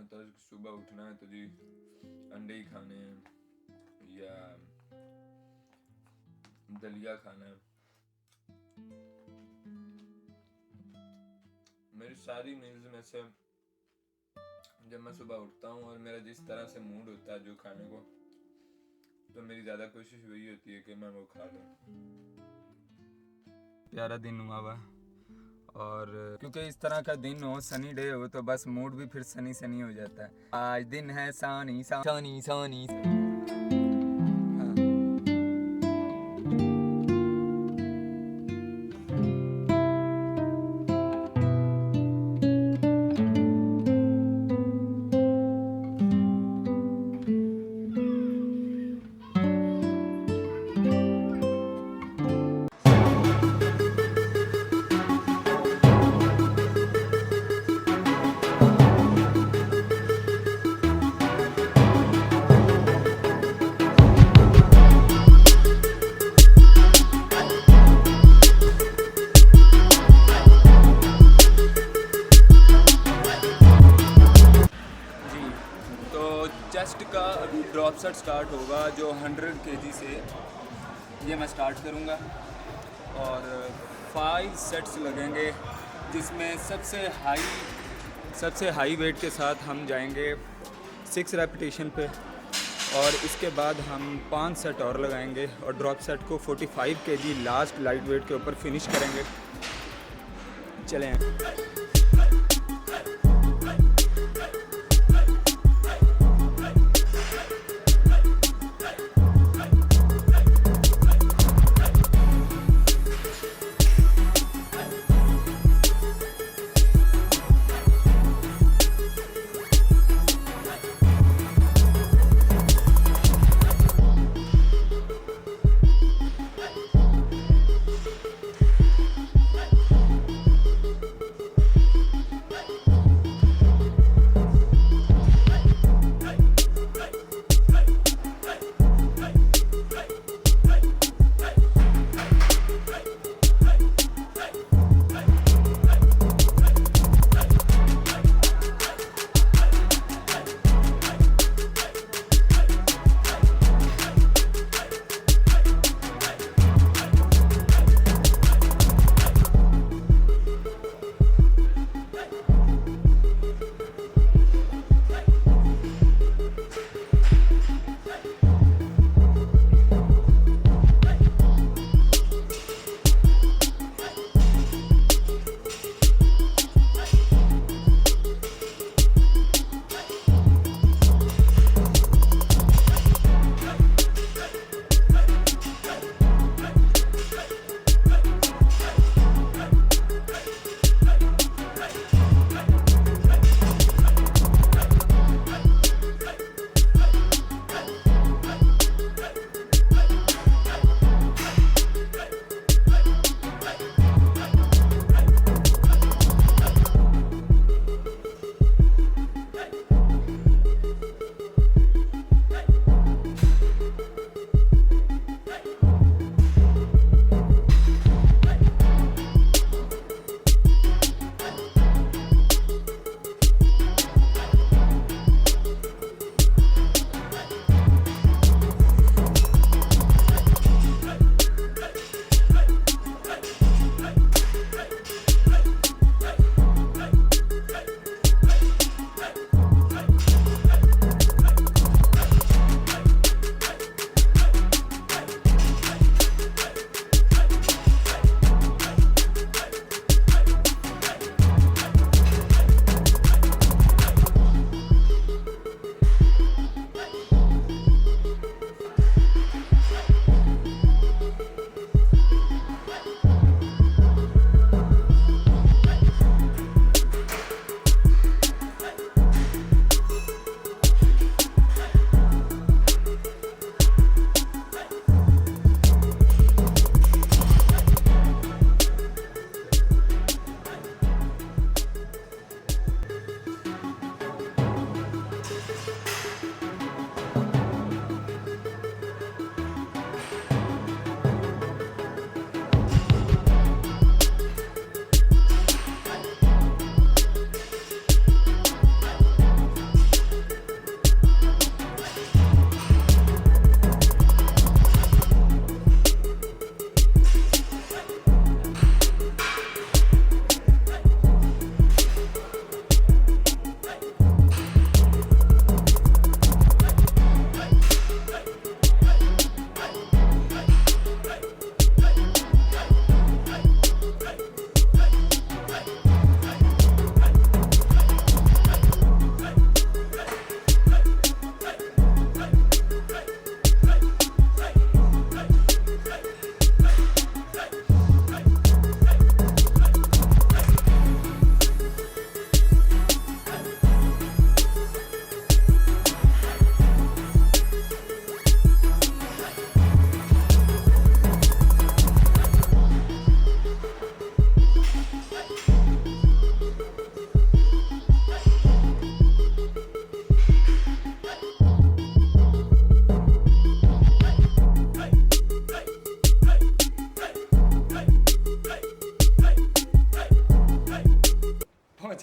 होता है सुबह उठना है तो जी अंडे ही खाने हैं या दलिया खाना है। मेरी सारी मील्स में से जब मैं सुबह उठता हूँ और मेरा जिस तरह से मूड होता है जो खाने को, तो मेरी ज़्यादा कोशिश वही होती है कि मैं वो खा लूँ। प्यारा दिन हुआ हुआ, और क्योंकि इस तरह का दिन हो, सनी डे हो, तो बस मूड भी फिर सनी सनी हो जाता है। आज दिन है सनी सनी सनी। चेस्ट का अभी ड्रॉप सेट स्टार्ट होगा जो 100 kg से ये मैं स्टार्ट करूँगा, और 5 सेट्स लगेंगे जिसमें सबसे हाई वेट के साथ हम जाएंगे 6 रेपिटेशन पे, और इसके बाद हम 5 सेट और लगाएंगे और ड्रॉप सेट को 45 kg लास्ट लाइट वेट के ऊपर फिनिश करेंगे। चलें।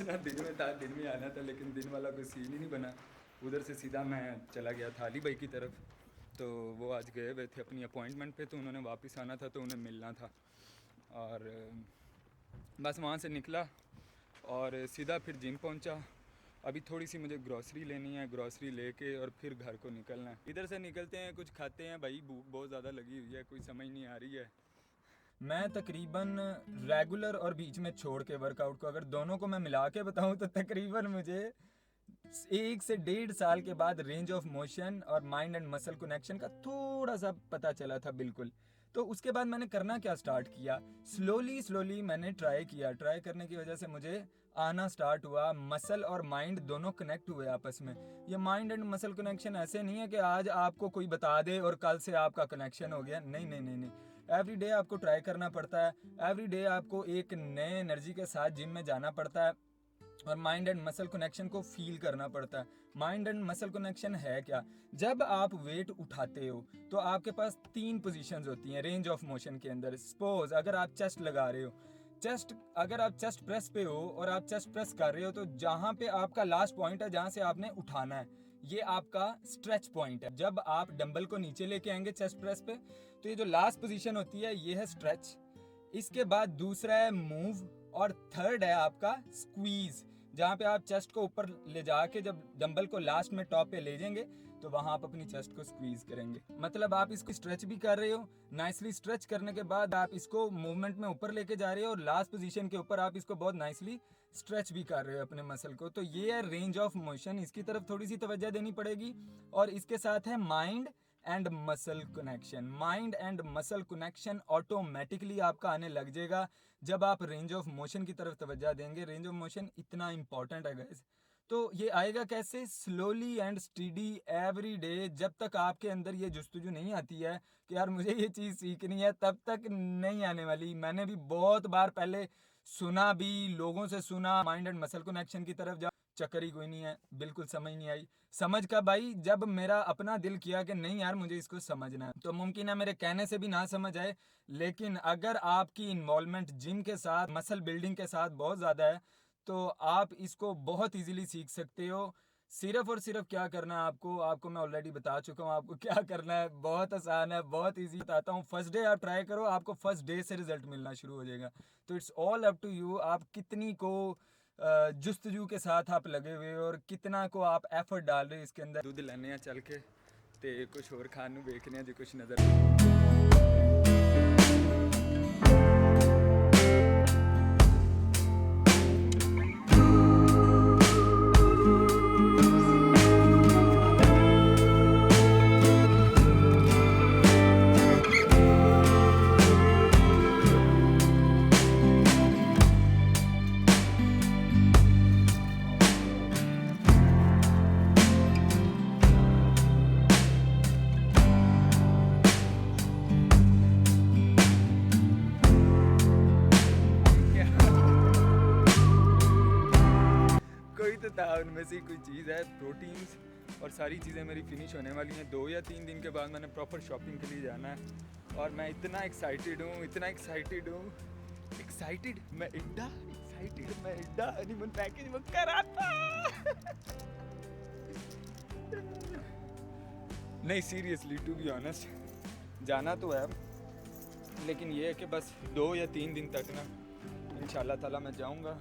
पहुंचना दिन में था, दिन में आना था, लेकिन दिन वाला कोई सीन ही नहीं बना। उधर से सीधा मैं चला गया था अली भाई की तरफ। तो वो आज गए हुए थे अपनी अपॉइंटमेंट पे, तो उन्होंने वापस आना था, तो उन्हें मिलना था। और बस वहाँ से निकला और सीधा फिर जिम पहुँचा। अभी थोड़ी सी मुझे ग्रॉसरी लेनी है, ग्रॉसरी लेके और फिर घर को निकलना है। इधर से निकलते हैं, कुछ खाते हैं भाई, भूख बहुत ज़्यादा लगी हुई है, कोई समझ नहीं आ रही है। मैं तकरीबन रेगुलर और बीच में छोड़ के वर्कआउट को अगर दोनों को मैं मिला के बताऊं तो तकरीबन मुझे 1 से 1.5 साल के बाद रेंज ऑफ मोशन और माइंड एंड मसल कनेक्शन का थोड़ा सा पता चला था बिल्कुल। तो उसके बाद मैंने करना क्या स्टार्ट किया, स्लोली मैंने ट्राई किया। ट्राई करने की वजह से मुझे आना स्टार्ट हुआ, मसल और माइंड दोनों कनेक्ट हुए आपस में। ये माइंड एंड मसल कनेक्शन ऐसे नहीं है कि आज आपको कोई बता दे और कल से आपका कनेक्शन हो गया। नहीं नहीं नहीं नहीं, एवरी डे आपको ट्राई करना पड़ता है। एवरी डे आपको एक नए एनर्जी के साथ जिम में जाना पड़ता है और माइंड एंड मसल कनेक्शन को फील करना पड़ता है। माइंड एंड मसल कनेक्शन है क्या, जब आप वेट उठाते हो तो आपके पास 3 पोजीशंस होती हैं रेंज ऑफ मोशन के अंदर। सपोज अगर आप चेस्ट लगा रहे हो, अगर आप चेस्ट प्रेस पे हो और आप चेस्ट प्रेस कर रहे हो, तो जहाँ पे आपका लास्ट पॉइंट है जहाँ से आपने उठाना है, ये आपका स्ट्रेच पॉइंट है। जब आप डंबल को नीचे लेके आएंगे चेस्ट प्रेस पे, तो ये जो लास्ट पोजीशन होती है ये है स्ट्रेच। इसके बाद दूसरा है मूव और थर्ड है आपका स्क्वीज, जहाँ पे आप चेस्ट को ऊपर ले जाके जब डंबल को लास्ट में टॉप पे ले जाएंगे तो वहाँ आप अपनी चेस्ट को स्क्वीज करेंगे। मतलब आप इसको स्ट्रेच भी कर रहे हो, नाइसली स्ट्रेच करने के बाद आप इसको मूवमेंट में ऊपर लेके जा रहे हो और लास्ट पोजीशन के ऊपर आप इसको बहुत नाइसली स्ट्रेच भी कर रहे हो अपने मसल को। तो ये है रेंज ऑफ मोशन, इसकी तरफ थोड़ी सी तवज्जो देनी पड़ेगी। और इसके साथ है mind and muscle connection. Mind and muscle connection automatically आपका आने लग जाएगा जब आप रेंज ऑफ मोशन की तरफ तवज्जो देंगे। रेंज ऑफ मोशन इतना इंपॉर्टेंट है गाइस। तो ये आएगा कैसे, slowly and study every day. जब तक आपके अंदर ये जुस्तजू नहीं आती है कि यार मुझे ये चीज़ सीखनी है, तब तक नहीं आने वाली। मैंने भी बहुत बार पहले सुना भी, लोगों से सुना माइंड एंड मसल कनेक्शन की तरफ जा, चक्कर ही कोई नहीं है, बिल्कुल समझ नहीं आई। समझ कब आई, जब मेरा अपना दिल किया कि नहीं यार मुझे इसको समझना है। तो मुमकिन है मेरे कहने से भी ना समझ आए, लेकिन अगर आपकी इन्वॉल्वमेंट जिम के साथ, मसल बिल्डिंग के साथ बहुत ज़्यादा है तो आप इसको बहुत इजीली सीख सकते हो। सिर्फ और सिर्फ क्या करना है आपको मैं ऑलरेडी बता चुका हूँ आपको क्या करना है। बहुत आसान है, बहुत इजी बताता हूँ। फर्स्ट डे आप ट्राई करो, आपको फर्स्ट डे से रिजल्ट मिलना शुरू हो जाएगा। तो it's all up to you, आप कितनी को जुस्तजू के साथ आप लगे हुए हो और कितना को आप एफर्ट डाल रहे हो इसके अंदर। दूध लेने चल के ते कुछ और खान नूं वेखने जो कुछ नज़र था, उनमें से कोई चीज़ है प्रोटीन्स। और सारी चीज़ें मेरी फिनिश होने वाली हैं। 2 या 3 दिन के बाद मैंने प्रॉपर शॉपिंग के लिए जाना है और मैं इतना एक्साइटेड हूँ, मैं इतना हनीमून पैकेज बुक करा था। नहीं सीरियसली, टू बी ऑनेस्ट जाना तो है, लेकिन ये है कि बस 2 या 3 दिन तक ना इंशाल्लाह ताला मैं जाऊँगा।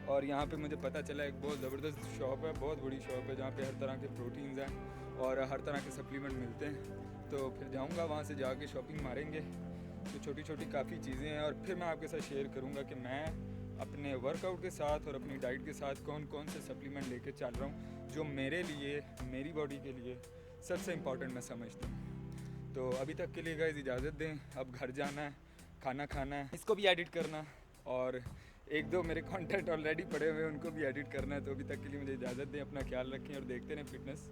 और यहाँ पे मुझे पता चला एक बहुत ज़बरदस्त शॉप है, बहुत बड़ी शॉप है, जहाँ पे हर तरह के प्रोटीन्स हैं और हर तरह के सप्लीमेंट मिलते हैं। तो फिर जाऊँगा वहाँ से, जाके शॉपिंग मारेंगे। तो छोटी छोटी काफ़ी चीज़ें हैं और फिर मैं आपके साथ शेयर करूँगा कि मैं अपने वर्कआउट के साथ और अपनी डाइट के साथ कौन कौन से सप्लीमेंट लेके चल रहा हूँ जो मेरे लिए, मेरी बॉडी के लिए सबसे इम्पॉर्टेंट मैं समझता हूँ। तो अभी तक के लिए गाइस इजाज़त दें, अब घर जाना है, खाना खाना है, इसको भी एडिट करना और 1-2 मेरे कंटेंट ऑलरेडी पड़े हुए हैं उनको भी एडिट करना है। तो अभी तक के लिए मुझे इजाज़त दें, अपना ख्याल रखें और देखते रहें फिटनेस।